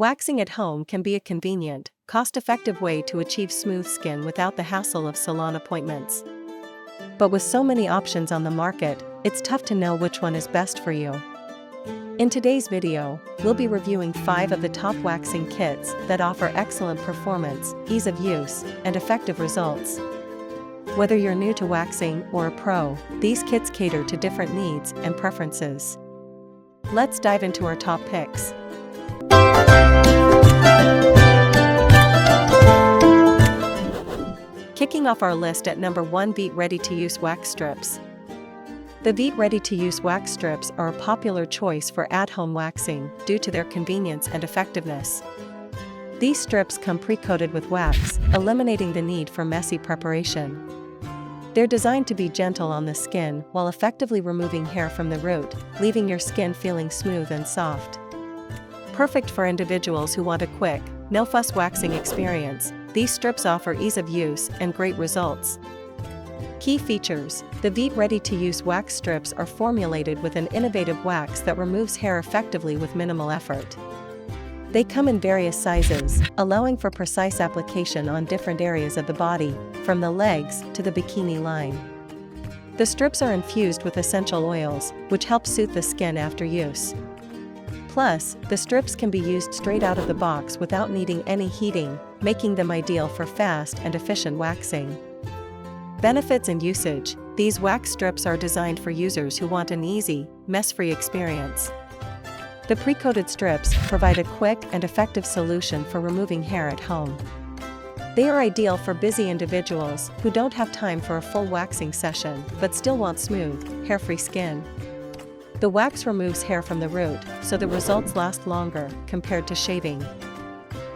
Waxing at home can be a convenient, cost-effective way to achieve smooth skin without the hassle of salon appointments. But with so many options on the market, it's tough to know which one is best for you. In today's video, we'll be reviewing 5 of the top waxing kits that offer excellent performance, ease of use, and effective results. Whether you're new to waxing or a pro, these kits cater to different needs and preferences. Let's dive into our top picks. Kicking off our list at number 1, Veet Ready-to-Use Wax Strips. The Veet Ready-to-Use Wax Strips are a popular choice for at-home waxing due to their convenience and effectiveness. These strips come pre-coated with wax, eliminating the need for messy preparation. They're designed to be gentle on the skin while effectively removing hair from the root, leaving your skin feeling smooth and soft. Perfect for individuals who want a quick, no-fuss waxing experience, these strips offer ease of use and great results. Key features: the Veet Ready-to-Use Wax Strips are formulated with an innovative wax that removes hair effectively with minimal effort. They come in various sizes, allowing for precise application on different areas of the body, from the legs to the bikini line. The strips are infused with essential oils, which help soothe the skin after use. Plus, the strips can be used straight out of the box without needing any heating, making them ideal for fast and efficient waxing. Benefits and usage: these wax strips are designed for users who want an easy, mess-free experience. The pre-coated strips provide a quick and effective solution for removing hair at home. They are ideal for busy individuals who don't have time for a full waxing session but still want smooth, hair-free skin. The wax removes hair from the root, so the results last longer compared to shaving.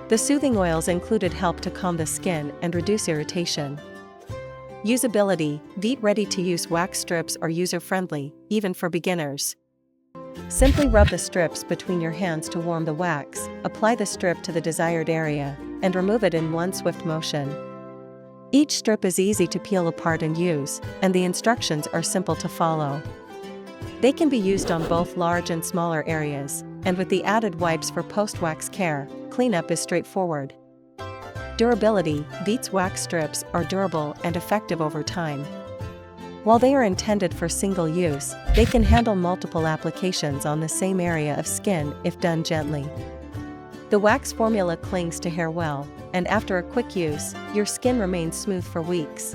The soothing oils included help to calm the skin and reduce irritation. Usability: Veet Ready-to-Use Wax Strips are user-friendly, even for beginners. Simply rub the strips between your hands to warm the wax, apply the strip to the desired area, and remove it in one swift motion. Each strip is easy to peel apart and use, and the instructions are simple to follow. They can be used on both large and smaller areas, and with the added wipes for post-wax care, cleanup is straightforward. Durability: Veet's wax strips are durable and effective over time. While they are intended for single use, they can handle multiple applications on the same area of skin if done gently. The wax formula clings to hair well, and after a quick use, your skin remains smooth for weeks.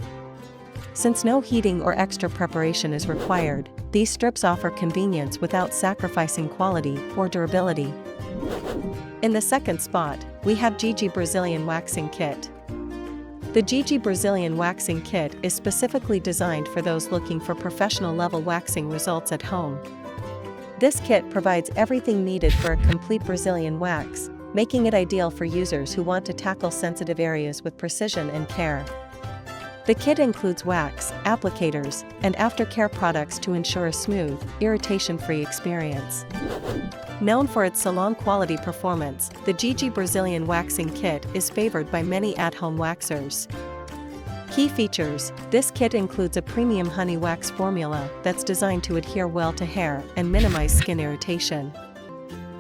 Since no heating or extra preparation is required, these strips offer convenience without sacrificing quality or durability. In the second spot, we have Gigi Brazilian Waxing Kit. The Gigi Brazilian Waxing Kit is specifically designed for those looking for professional-level waxing results at home. This kit provides everything needed for a complete Brazilian wax, making it ideal for users who want to tackle sensitive areas with precision and care. The kit includes wax, applicators, and aftercare products to ensure a smooth, irritation-free experience. Known for its salon-quality performance, the Gigi Brazilian Waxing Kit is favored by many at-home waxers. Key features: this kit includes a premium honey wax formula that's designed to adhere well to hair and minimize skin irritation.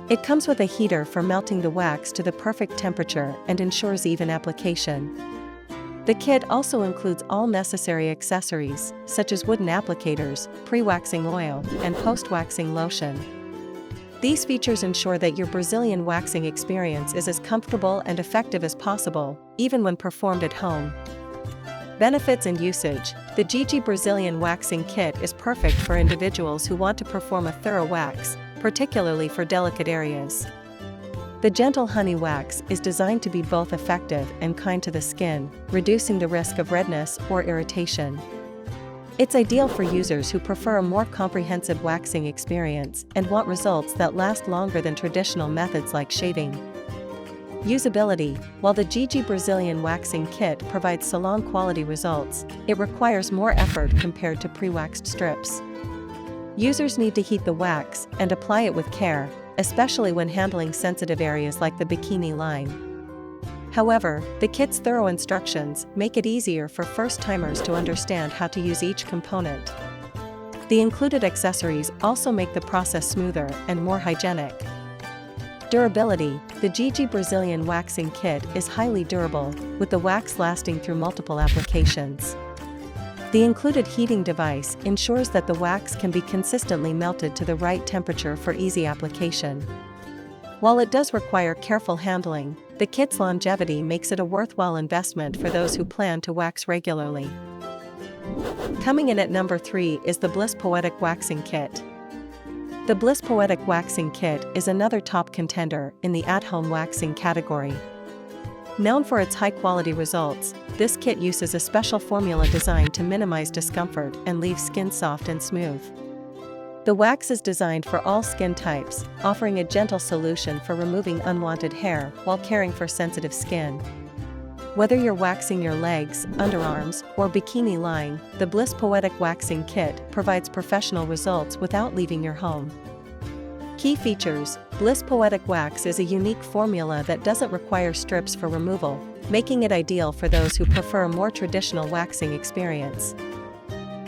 It comes with a heater for melting the wax to the perfect temperature and ensures even application. The kit also includes all necessary accessories, such as wooden applicators, pre-waxing oil, and post-waxing lotion. These features ensure that your Brazilian waxing experience is as comfortable and effective as possible, even when performed at home. Benefits and usage: the Gigi Brazilian Waxing Kit is perfect for individuals who want to perform a thorough wax, particularly for delicate areas. The gentle honey wax is designed to be both effective and kind to the skin, reducing the risk of redness or irritation. It's ideal for users who prefer a more comprehensive waxing experience and want results that last longer than traditional methods like shaving. Usability: while the Gigi Brazilian Waxing Kit provides salon-quality results, it requires more effort compared to pre-waxed strips. Users need to heat the wax and apply it with care, especially when handling sensitive areas like the bikini line. However, the kit's thorough instructions make it easier for first-timers to understand how to use each component. The included accessories also make the process smoother and more hygienic. Durability. The Gigi Brazilian Waxing Kit is highly durable, with the wax lasting through multiple applications. The included heating device ensures that the wax can be consistently melted to the right temperature for easy application. While it does require careful handling, the kit's longevity makes it a worthwhile investment for those who plan to wax regularly. Coming in at number 3 is the Bliss Poetic Waxing Kit. The Bliss Poetic Waxing Kit is another top contender in the at-home waxing category. Known for its high-quality results, this kit uses a special formula designed to minimize discomfort and leave skin soft and smooth. The wax is designed for all skin types, offering a gentle solution for removing unwanted hair while caring for sensitive skin. Whether you're waxing your legs, underarms, or bikini line, the Bliss Poetic Waxing Kit provides professional results without leaving your home. Key features: Bliss Poetic Wax is a unique formula that doesn't require strips for removal, making it ideal for those who prefer a more traditional waxing experience.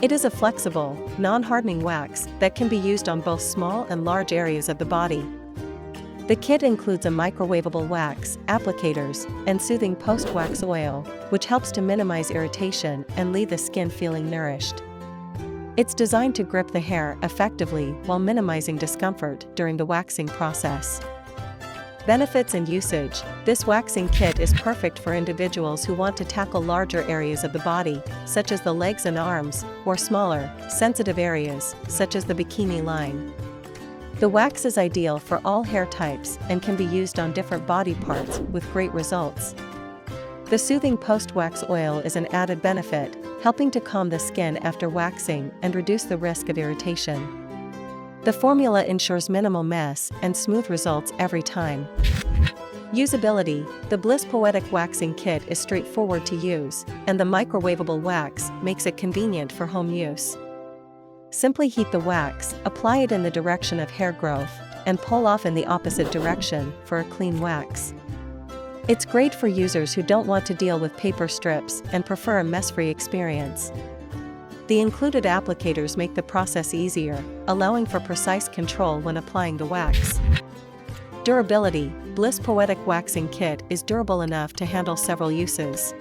It is a flexible, non-hardening wax that can be used on both small and large areas of the body. The kit includes a microwavable wax, applicators, and soothing post-wax oil, which helps to minimize irritation and leave the skin feeling nourished. It's designed to grip the hair effectively while minimizing discomfort during the waxing process. Benefits and usage: this waxing kit is perfect for individuals who want to tackle larger areas of the body, such as the legs and arms, or smaller, sensitive areas, such as the bikini line. The wax is ideal for all hair types and can be used on different body parts with great results. The soothing post-wax oil is an added benefit, helping to calm the skin after waxing and reduce the risk of irritation. The formula ensures minimal mess and smooth results every time. Usability: the Bliss Poetic Waxing Kit is straightforward to use, and the microwavable wax makes it convenient for home use. Simply heat the wax, apply it in the direction of hair growth, and pull off in the opposite direction for a clean wax. It's great for users who don't want to deal with paper strips and prefer a mess-free experience. The included applicators make the process easier, allowing for precise control when applying the wax. Durability: Bliss Poetic Waxing Kit is durable enough to handle several uses.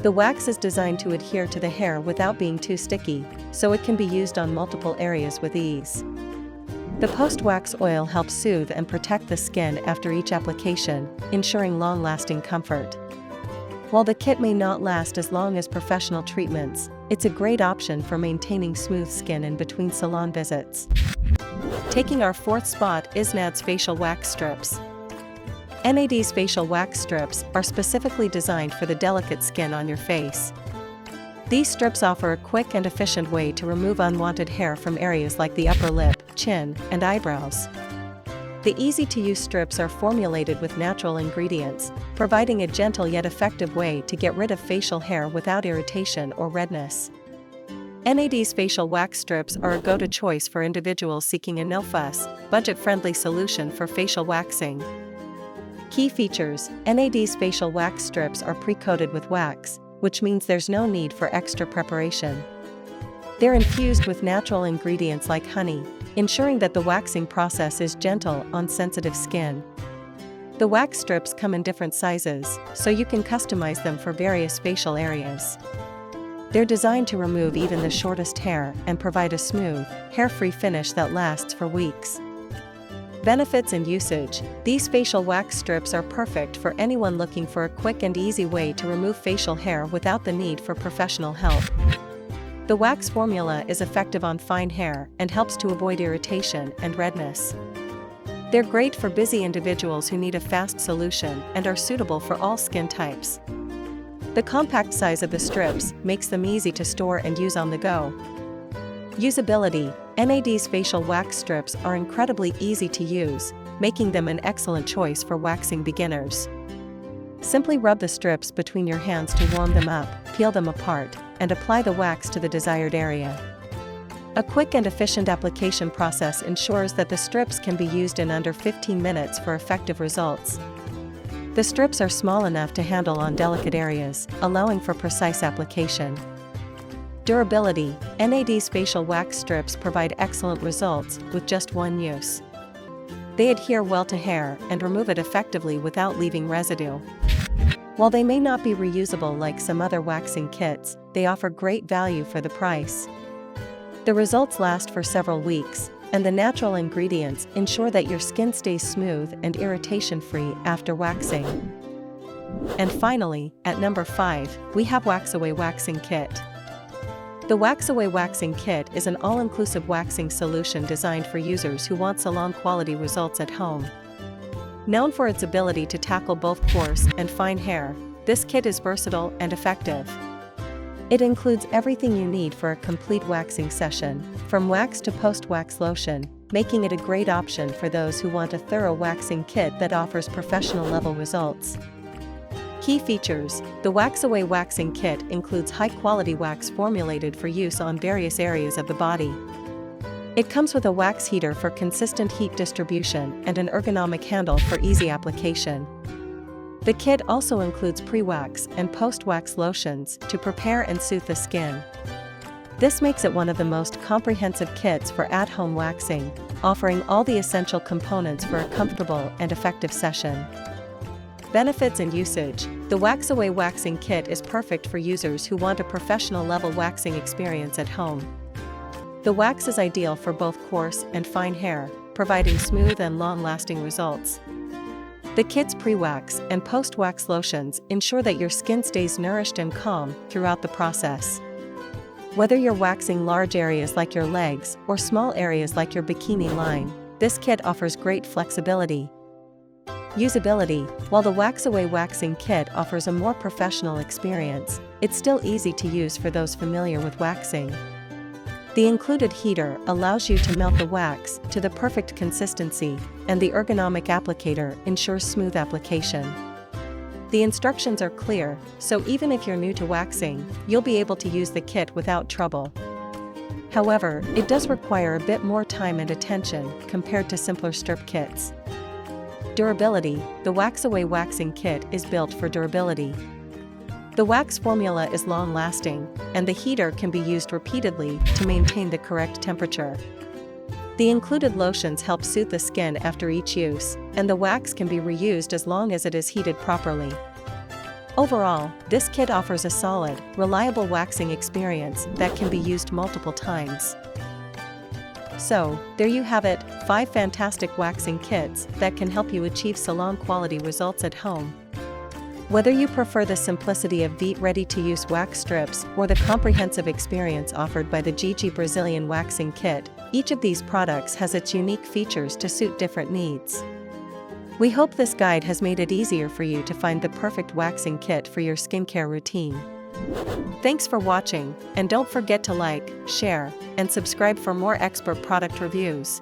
The wax is designed to adhere to the hair without being too sticky, so it can be used on multiple areas with ease. The post-wax oil helps soothe and protect the skin after each application, ensuring long-lasting comfort. While the kit may not last as long as professional treatments, it's a great option for maintaining smooth skin in between salon visits. Taking our 4th spot is NAD's Facial Wax Strips. NAD's facial wax strips are specifically designed for the delicate skin on your face. These strips offer a quick and efficient way to remove unwanted hair from areas like the upper lip, chin, and eyebrows. The easy-to-use strips are formulated with natural ingredients, providing a gentle yet effective way to get rid of facial hair without irritation or redness. NAD's facial wax strips are a go-to choice for individuals seeking a no-fuss, budget-friendly solution for facial waxing. Key features: NAD's facial wax strips are pre-coated with wax, which means there's no need for extra preparation. They're infused with natural ingredients like honey, ensuring that the waxing process is gentle on sensitive skin. The wax strips come in different sizes, so you can customize them for various facial areas. They're designed to remove even the shortest hair and provide a smooth, hair-free finish that lasts for weeks. Benefits and usage: these facial wax strips are perfect for anyone looking for a quick and easy way to remove facial hair without the need for professional help. The wax formula is effective on fine hair and helps to avoid irritation and redness. They're great for busy individuals who need a fast solution and are suitable for all skin types. The compact size of the strips makes them easy to store and use on the go. Usability: NAD's facial wax strips are incredibly easy to use, making them an excellent choice for waxing beginners. Simply rub the strips between your hands to warm them up, peel them apart, and apply the wax to the desired area. A quick and efficient application process ensures that the strips can be used in under 15 minutes for effective results. The strips are small enough to handle on delicate areas, allowing for precise application. Durability: NAD's facial wax strips provide excellent results with just one use. They adhere well to hair and remove it effectively without leaving residue. While they may not be reusable like some other waxing kits, they offer great value for the price. The results last for several weeks, and the natural ingredients ensure that your skin stays smooth and irritation-free after waxing. And finally, at number 5, we have Waxaway Waxing Kit. The Waxaway Waxing Kit is an all-inclusive waxing solution designed for users who want salon-quality results at home. Known for its ability to tackle both coarse and fine hair, this kit is versatile and effective. It includes everything you need for a complete waxing session, from wax to post-wax lotion, making it a great option for those who want a thorough waxing kit that offers professional-level results. Key features: the Waxaway Waxing Kit includes high-quality wax formulated for use on various areas of the body. It comes with a wax heater for consistent heat distribution and an ergonomic handle for easy application. The kit also includes pre-wax and post-wax lotions to prepare and soothe the skin. This makes it one of the most comprehensive kits for at-home waxing, offering all the essential components for a comfortable and effective session. Benefits and usage: the Waxaway Waxing Kit is perfect for users who want a professional-level waxing experience at home. The wax is ideal for both coarse and fine hair, providing smooth and long-lasting results. The kit's pre-wax and post-wax lotions ensure that your skin stays nourished and calm throughout the process. Whether you're waxing large areas like your legs or small areas like your bikini line, this kit offers great flexibility. Usability: while the Waxaway Waxing Kit offers a more professional experience, it's still easy to use for those familiar with waxing. The included heater allows you to melt the wax to the perfect consistency, and the ergonomic applicator ensures smooth application. The instructions are clear, so even if you're new to waxing, you'll be able to use the kit without trouble. However, it does require a bit more time and attention compared to simpler strip kits. Durability: the Waxaway Waxing Kit is built for durability. The wax formula is long-lasting, and the heater can be used repeatedly to maintain the correct temperature. The included lotions help soothe the skin after each use, and the wax can be reused as long as it is heated properly. Overall, this kit offers a solid, reliable waxing experience that can be used multiple times. So, there you have it, 5 fantastic waxing kits that can help you achieve salon-quality results at home. Whether you prefer the simplicity of Veet ready-to-use wax strips or the comprehensive experience offered by the Gigi Brazilian Waxing Kit, each of these products has its unique features to suit different needs. We hope this guide has made it easier for you to find the perfect waxing kit for your skincare routine. Thanks for watching, and don't forget to like, share, and subscribe for more expert product reviews.